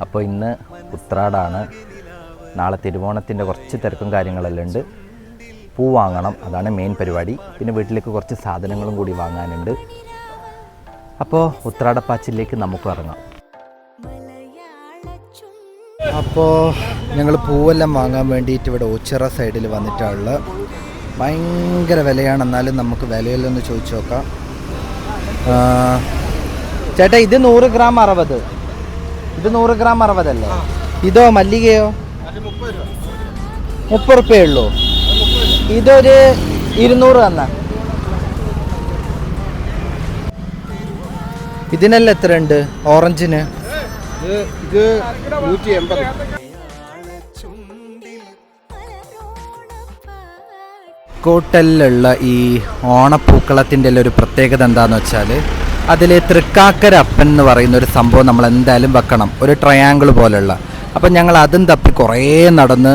അപ്പോൾ ഇന്ന് ഉത്രാടാണ്. നാളെ തിരുവോണത്തിൻ്റെ കുറച്ച് തിരക്കും കാര്യങ്ങളെല്ലാം ഉണ്ട്. പൂ വാങ്ങണം, അതാണ് മെയിൻ പരിപാടി. പിന്നെ വീട്ടിലേക്ക് കുറച്ച് സാധനങ്ങളും കൂടി വാങ്ങാനുണ്ട്. അപ്പോൾ ഉത്രാടപ്പാച്ചിലേക്ക് നമുക്ക് ഇറങ്ങാം. അപ്പോൾ ഞങ്ങൾ പൂവെല്ലാം വാങ്ങാൻ വേണ്ടിയിട്ട് ഇവിടെ ഓച്ചിറ സൈഡിൽ വന്നിട്ടുള്ള ഭയങ്കര വിലയാണ്. എന്നാലും നമുക്ക് വിലയിലൊന്ന് ചോദിച്ചു നോക്കാം. ചേട്ടാ ഇത് 100 ഗ്രാം 60. ഇത് 100 ഗ്രാം 60 അല്ലേ? ഇതോ മല്ലികയോ? 30 റുപ്യേ ഉള്ളൂ. ഇതൊരു 200 തന്ന. ഇതിനെല്ലാം എത്ര ഉണ്ട്? ഓറഞ്ചിന് ഇത് 180. കോട്ടലിലുള്ള ഈ ഓണപ്പൂക്കളത്തിൻ്റെ ഒരു പ്രത്യേകത എന്താണെന്ന് വെച്ചാൽ അതിൽ തൃക്കാക്കര അപ്പൻ എന്ന് പറയുന്ന ഒരു സംഭവം നമ്മൾ എന്തായാലും വെക്കണം, ഒരു ട്രയാങ്കിൾ പോലെയുള്ള. അപ്പം ഞങ്ങൾ അതും തപ്പി കുറേ നടന്ന്,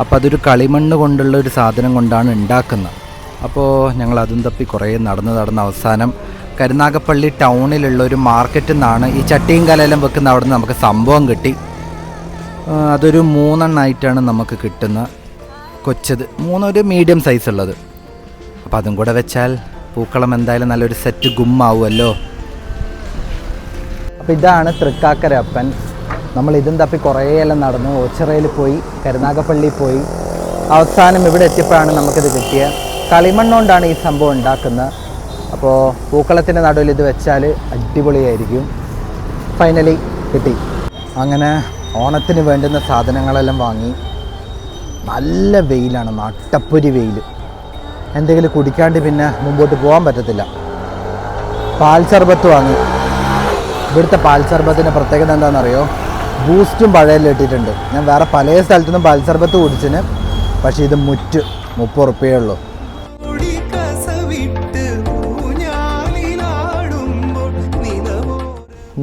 അപ്പോൾ അതൊരു കളിമണ്ണ് കൊണ്ടുള്ള ഒരു സാധനം കൊണ്ടാണ് ഉണ്ടാക്കുന്നത്. അപ്പോൾ ഞങ്ങൾ അതും തപ്പി കുറേ നടന്ന് അവസാനം കരുനാഗപ്പള്ളി ടൗണിലുള്ള ഒരു മാർക്കറ്റിൽ നിന്നാണ് ഈ ചട്ടിയും കലയെല്ലാം വെക്കുന്ന അവിടെ നിന്ന് നമുക്ക് സംഭവം കിട്ടി. അതൊരു 3 എണ്ണമായിട്ടാണ് നമുക്ക് കിട്ടുന്ന കൊച്ചത്, 3 ഒരു മീഡിയം സൈസ് ഉള്ളത്. അപ്പോൾ അതും കൂടെ വെച്ചാൽ പൂക്കളം എന്തായാലും നല്ലൊരു സെറ്റ് ഗുമ്മാവുമല്ലോ. അപ്പോൾ ഇതാണ് തൃക്കാക്കര അപ്പൻ. നമ്മൾ ഇതും തപ്പി കുറേയെല്ലാം നടന്നു. ഓച്ചിറയിൽ പോയി, കരുനാഗപ്പള്ളി പോയി, അവസാനം ഇവിടെ എത്തിയപ്പോഴാണ് നമുക്കിത് കിട്ടിയത്. കളിമണ്ണുകൊണ്ടാണ് ഈ സംഭവം ഉണ്ടാക്കുന്നത്. അപ്പോൾ പൂക്കളത്തിൻ്റെ നടുവിൽ ഇത് വെച്ചാൽ അടിപൊളിയായിരിക്കും. ഫൈനലി കിട്ടി. അങ്ങനെ ഓണത്തിന് വേണ്ടുന്ന സാധനങ്ങളെല്ലാം വാങ്ങി. നല്ല വെയിലാണ്, നട്ടപ്പൊരി വെയിൽ. എന്തെങ്കിലും കുടിക്കാണ്ട് പിന്നെ മുമ്പോട്ട് പോകാൻ പറ്റത്തില്ല. പാൽ ശർബത്ത് വാങ്ങി. ഇവിടുത്തെ പാൽ ശർബത്തിൻ്റെ പ്രത്യേകത എന്താണെന്നറിയോ? ബൂസ്റ്റും പഴയെല്ലാം ഇട്ടിട്ടുണ്ട്. ഞാൻ വേറെ പല സ്ഥലത്തുനിന്നും പാൽ ശർബത്ത് കുടിച്ചിന്, പക്ഷേ ഇത് 30 റുപ്യേ ഉള്ളൂ.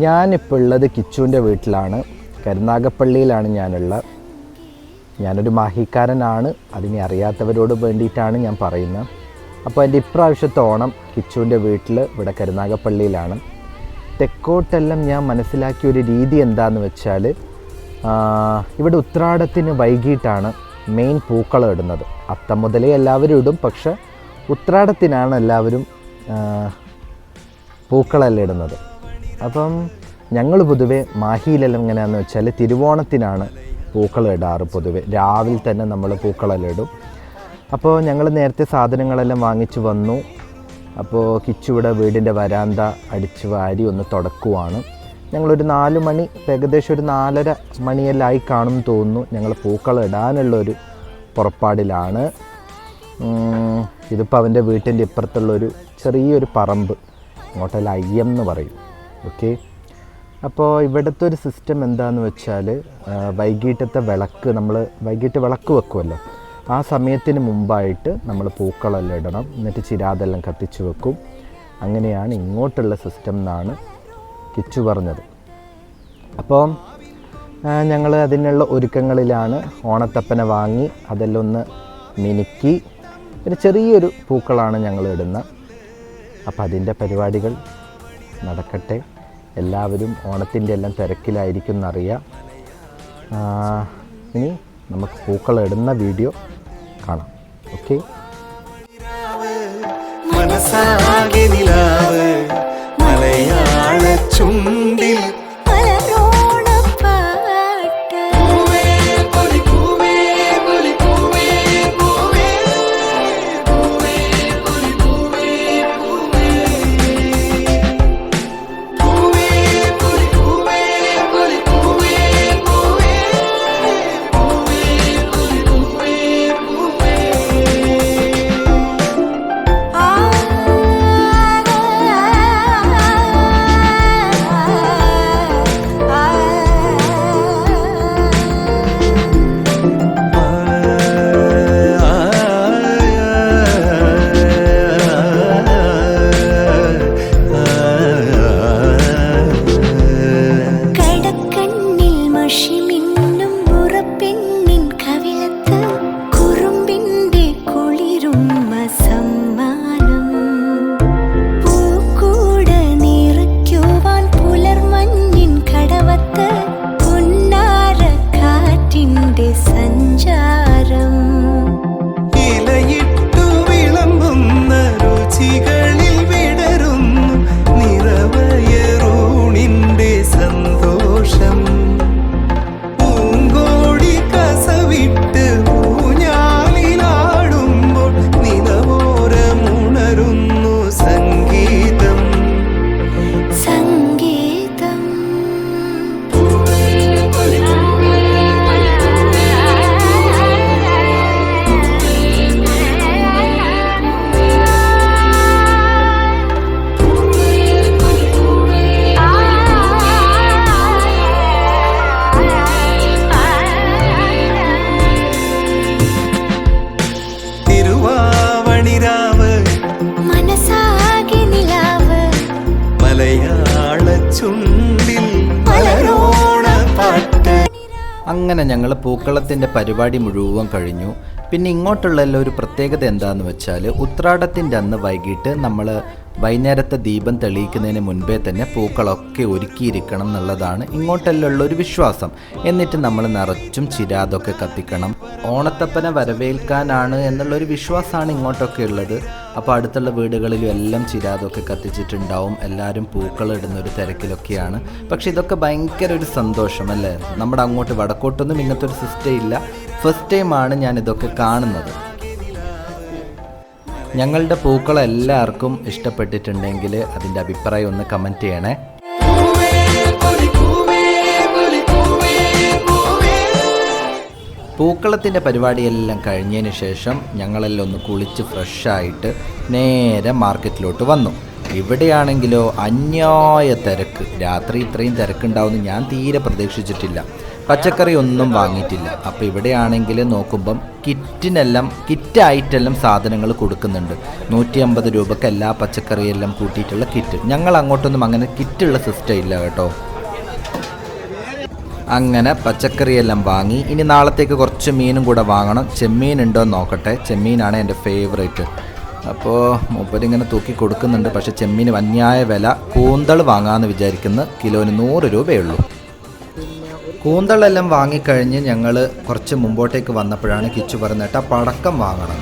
ഞാനിപ്പോൾ ഉള്ളത് കിച്ചുവിൻ്റെ വീട്ടിലാണ്. കരുനാഗപ്പള്ളിയിലാണ് ഞാനുള്ളത്. ഞാനൊരു മാഹിക്കാരനാണ്, അതിനെ അറിയാത്തവരോട് വേണ്ടിയിട്ടാണ് ഞാൻ പറയുന്നത്. അപ്പോൾ എൻ്റെ ഇപ്രാവശ്യത്തെ ഓണം കിച്ചുവിൻ്റെ വീട്ടിൽ ഇവിടെ കരുനാഗപ്പള്ളിയിലാണ്. തെക്കോട്ടെല്ലാം ഞാൻ മനസ്സിലാക്കിയ ഒരു രീതി എന്താണെന്ന് വെച്ചാൽ, ഇവിടെ ഉത്രാടത്തിന് വൈകിട്ടാണ് മെയിൻ പൂക്കളം ഇടുന്നത്. അത്തം മുതലേ എല്ലാവരും ഇടും, പക്ഷെ ഉത്രാടത്തിനാണ് എല്ലാവരും പൂക്കളെല്ലാം ഇടുന്നത്. അപ്പം ഞങ്ങൾ പൊതുവെ മാഹിയിലെല്ലാം എങ്ങനെയാണെന്ന് വെച്ചാൽ തിരുവോണത്തിനാണ് പൂക്കളം ഇടാറ്. പൊതുവെ രാവിലെ തന്നെ നമ്മൾ പൂക്കളെല്ലാം ഇടും. അപ്പോൾ ഞങ്ങൾ നേരത്തെ സാധനങ്ങളെല്ലാം വാങ്ങിച്ച് വന്നു. അപ്പോൾ കിച്ചുവിടെ വീടിൻ്റെ വരാന്ത അടിച്ച് വാരി ഒന്ന് തുടക്കുവാണ്. ഞങ്ങളൊരു 4 മണി, ഏകദേശം ഒരു 4:30 മണിയെല്ലാം ആയി കാണും തോന്നുന്നു. ഞങ്ങൾ പൂക്കളം ഇടാനുള്ളൊരു പുറപ്പാടിലാണ്. ഇതിപ്പോൾ അവൻ്റെ വീട്ടിൻ്റെ ഇപ്പുറത്തുള്ളൊരു ചെറിയൊരു പറമ്പ്, അങ്ങോട്ടെല്ലാം അയ്യം എന്ന് പറയും. ഓക്കെ, അപ്പോൾ ഇവിടുത്തെ ഒരു സിസ്റ്റം എന്താണെന്ന് വെച്ചാൽ, വൈകിട്ടത്തെ വിളക്ക്, നമ്മൾ വൈകിട്ട് വിളക്ക് വെക്കുമല്ലോ, ആ സമയത്തിന് മുമ്പായിട്ട് നമ്മൾ പൂക്കളെല്ലാം ഇടണം. എന്നിട്ട് ചിരാതെല്ലാം കത്തിച്ച് വെക്കും. അങ്ങനെയാണ് ഇങ്ങോട്ടുള്ള സിസ്റ്റം എന്നാണ് കിച്ചു പറഞ്ഞത്. അപ്പോൾ ഞങ്ങൾ അതിനുള്ള ഒരുക്കങ്ങളിലാണ്. ഓണത്തപ്പനെ വാങ്ങി അതെല്ലാം ഒന്ന് മിനുക്കി ഒരു ചെറിയൊരു പൂക്കളാണ് ഞങ്ങൾ ഇടുന്നത്. അപ്പോൾ അതിൻ്റെ പരിപാടികൾ നടക്കട്ടെ. എല്ലാവരും ഓണത്തിൻ്റെ എല്ലാം തിരക്കിലായിരിക്കും എന്നറിയാം. ഇനി നമുക്ക് പൂക്കളം ഇടുന്ന വീഡിയോ കാണാം. ഓക്കെ. മനസാകെ നിലാവ് മലയാള ചുണ്ടിൽ ചുണ്ടിൽ മലരോണ പാട്ട്. അങ്ങനെ ഞങ്ങൾ പൂക്കളത്തിൻ്റെ പരിപാടി മുഴുവൻ കഴിഞ്ഞു. പിന്നെ ഇങ്ങോട്ടുള്ള ഒരു പ്രത്യേകത എന്താണെന്ന് വെച്ചാൽ ഉത്രാടത്തിൻ്റെ അന്ന് വൈകിട്ട് നമ്മൾ വൈകുന്നേരത്തെ ദീപം തെളിയിക്കുന്നതിന് മുൻപേ തന്നെ പൂക്കളൊക്കെ ഒരുക്കിയിരിക്കണം എന്നുള്ളതാണ് ഇങ്ങോട്ടെല്ലാം ഒരു വിശ്വാസം. എന്നിട്ട് നമ്മൾ നിറച്ചും ചിരാതൊക്കെ കത്തിക്കണം. ഓണത്തപ്പനെ വരവേൽക്കാനാണ് എന്നുള്ളൊരു വിശ്വാസമാണ് ഇങ്ങോട്ടൊക്കെ ഉള്ളത്. അപ്പോൾ അടുത്തുള്ള വീടുകളിലും എല്ലാം ചിരാതൊക്കെ കത്തിച്ചിട്ടുണ്ടാവും. എല്ലാവരും പൂക്കളിടുന്നൊരു തിരക്കിലൊക്കെയാണ്. പക്ഷെ ഇതൊക്കെ ഭയങ്കര ഒരു സന്തോഷം അല്ലേ. നമ്മുടെ അങ്ങോട്ട് വടക്കോട്ടൊന്നും ഇങ്ങനത്തെ ഒരു സിസ്റ്റം ഇല്ല. ഫസ്റ്റ് ടൈമാണ് ഞാനിതൊക്കെ കാണുന്നത്. ഞങ്ങളുടെ പൂക്കൾ എല്ലാവർക്കും ഇഷ്ടപ്പെട്ടിട്ടുണ്ടെങ്കിൽ അതിൻ്റെ അഭിപ്രായം ഒന്ന് കമൻറ്റ് ചെയ്യണേ. പൂക്കളത്തിൻ്റെ പരിപാടിയെല്ലാം കഴിഞ്ഞതിന് ശേഷം ഞങ്ങളെല്ലാം ഒന്ന് കുളിച്ച് ഫ്രഷായിട്ട് നേരെ മാർക്കറ്റിലോട്ട് വന്നു. ഇവിടെയാണെങ്കിലോ അന്യായ തിരക്ക്. രാത്രി ഇത്രയും തിരക്കുണ്ടാവുമെന്ന് ഞാൻ തീരെ പ്രതീക്ഷിച്ചിട്ടില്ല. പച്ചക്കറി ഒന്നും വാങ്ങിയിട്ടില്ല. അപ്പോൾ ഇവിടെയാണെങ്കിൽ നോക്കുമ്പം കിറ്റായിട്ടെല്ലാം സാധനങ്ങൾ കൊടുക്കുന്നുണ്ട്. 150 രൂപയ്ക്ക് എല്ലാ പച്ചക്കറിയെല്ലാം കൂട്ടിയിട്ടുള്ള കിറ്റ്. ഞങ്ങൾ അങ്ങോട്ടൊന്നും അങ്ങനെ കിറ്റുള്ള സിസ്റ്റം ഇല്ല കേട്ടോ. അങ്ങനെ പച്ചക്കറിയെല്ലാം വാങ്ങി. ഇനി നാളത്തേക്ക് കുറച്ച് മീനും കൂടെ വാങ്ങണം. ചെമ്മീൻ ഉണ്ടോ എന്ന് നോക്കട്ടെ. ചെമ്മീനാണ് എൻ്റെ ഫേവറേറ്റ്. അപ്പോൾ മൂപ്പരിങ്ങനെ തൂക്കി കൊടുക്കുന്നുണ്ട്. പക്ഷേ ചെമ്മീന് അന്യായ വില. കൂന്തൾ വാങ്ങാമെന്ന് വിചാരിക്കുന്ന കിലോന് 100 രൂപയുള്ളൂ. കൂന്തളെല്ലാം വാങ്ങിക്കഴിഞ്ഞ് ഞങ്ങൾ കുറച്ച് മുമ്പോട്ടേക്ക് വന്നപ്പോഴാണ് കിച്ചു പറഞ്ഞിട്ട് പടക്കം വാങ്ങണം.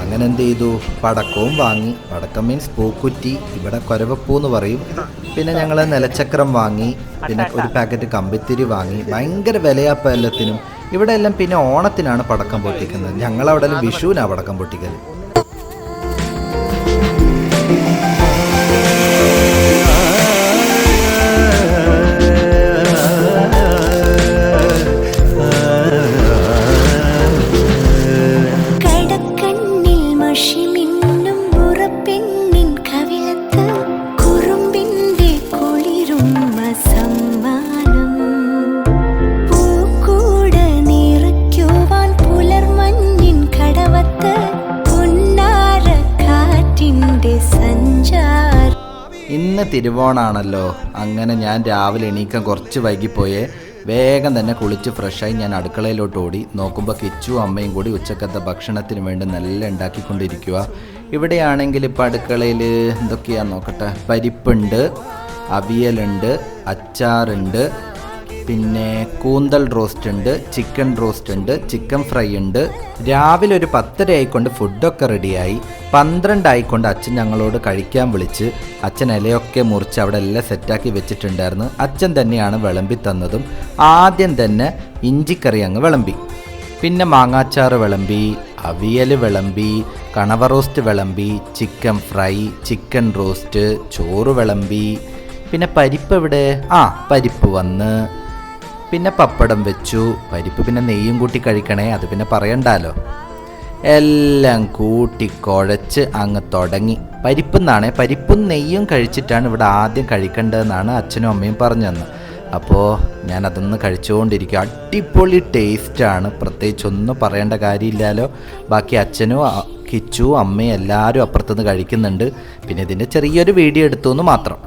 അങ്ങനെ എന്ത് ചെയ്തു, പടക്കവും വാങ്ങി. പടക്കം മീൻസ് പൂക്കുറ്റി, ഇവിടെ കൊരവപ്പൂ എന്ന് പറയും. പിന്നെ ഞങ്ങൾ നിലച്ചക്രം വാങ്ങി. പിന്നെ ഒരു പാക്കറ്റ് കമ്പിത്തിരി വാങ്ങി. ഭയങ്കര വിലയാപ്പം എല്ലാത്തിനും. ഇവിടെ എല്ലാം പിന്നെ ഓണത്തിനാണ് പടക്കം പൊട്ടിക്കുന്നത്. ഞങ്ങളവിടെ വിഷുവിനാണ് പടക്കം പൊട്ടിക്കൽ. ഇന്ന് തിരുവോണാണല്ലോ. അങ്ങനെ ഞാൻ രാവിലെ എണീക്കാൻ കുറച്ച് വൈകിപ്പോയേ. വേഗം തന്നെ കുളിച്ച് ഫ്രഷായി ഞാൻ അടുക്കളയിലോട്ട് ഓടി. നോക്കുമ്പോൾ കിച്ചും അമ്മയും കൂടി ഉച്ചക്കത്തെ ഭക്ഷണത്തിന് വേണ്ടി നല്ല ഉണ്ടാക്കിക്കൊണ്ടിരിക്കുക. ഇവിടെയാണെങ്കിൽ ഇപ്പോൾ അടുക്കളയിൽ എന്തൊക്കെയാണെന്ന് നോക്കട്ടെ. പരിപ്പുണ്ട്, അവിയലുണ്ട്, അച്ചാറുണ്ട്, പിന്നെ കൂന്തൽ റോസ്റ്റ് ഉണ്ട്, ചിക്കൻ റോസ്റ്റ് ഉണ്ട്, ചിക്കൻ ഫ്രൈ ഉണ്ട്. രാവിലെ ഒരു 10:30 ആയിക്കൊണ്ട് ഫുഡൊക്കെ റെഡിയായി. 12 ആയിക്കൊണ്ട് അച്ഛൻ ഞങ്ങളോട് കഴിക്കാൻ വിളിച്ച്. അച്ഛൻ ഇലയൊക്കെ മുറിച്ച് അവിടെ എല്ലാം സെറ്റാക്കി വെച്ചിട്ടുണ്ടായിരുന്നു. അച്ഛൻ തന്നെയാണ് വിളമ്പി തന്നതും. ആദ്യം തന്നെ ഇഞ്ചിക്കറി അങ്ങ് വിളമ്പി. പിന്നെ മാങ്ങാച്ചാറ് വിളമ്പി, അവിയൽ വിളമ്പി, കണവ റോസ്റ്റ് വിളമ്പി, ചിക്കൻ ഫ്രൈ, ചിക്കൻ റോസ്റ്റ്, ചോറ് വിളമ്പി. പിന്നെ പരിപ്പ് എവിടെ? പരിപ്പ് വന്ന്. പിന്നെ പപ്പടം വെച്ചു. പരിപ്പ് പിന്നെ നെയ്യും കൂട്ടി കഴിക്കണേ, അത് പിന്നെ പറയണ്ടല്ലോ. എല്ലാം കൂട്ടി കുഴച്ച് അങ്ങ് തുടങ്ങി. പരിപ്പെന്നാണ്. പരിപ്പും നെയ്യും കഴിച്ചിട്ടാണ് ഇവിടെ ആദ്യം കഴിക്കേണ്ടതെന്നാണ് അച്ഛനും അമ്മയും പറഞ്ഞു തന്നത്. അപ്പോൾ ഞാനതൊന്ന് കഴിച്ചുകൊണ്ടിരിക്കുക. അടിപൊളി ടേസ്റ്റാണ്. പ്രത്യേകിച്ചൊന്നും പറയേണ്ട കാര്യമില്ലല്ലോ. ബാക്കി അച്ഛനും കിച്ചു അമ്മയും എല്ലാവരും അപ്പുറത്തുനിന്ന് കഴിക്കുന്നുണ്ട്. പിന്നെ ഇതിൻ്റെ ചെറിയൊരു വീഡിയോ എടുത്തു എന്ന് മാത്രം.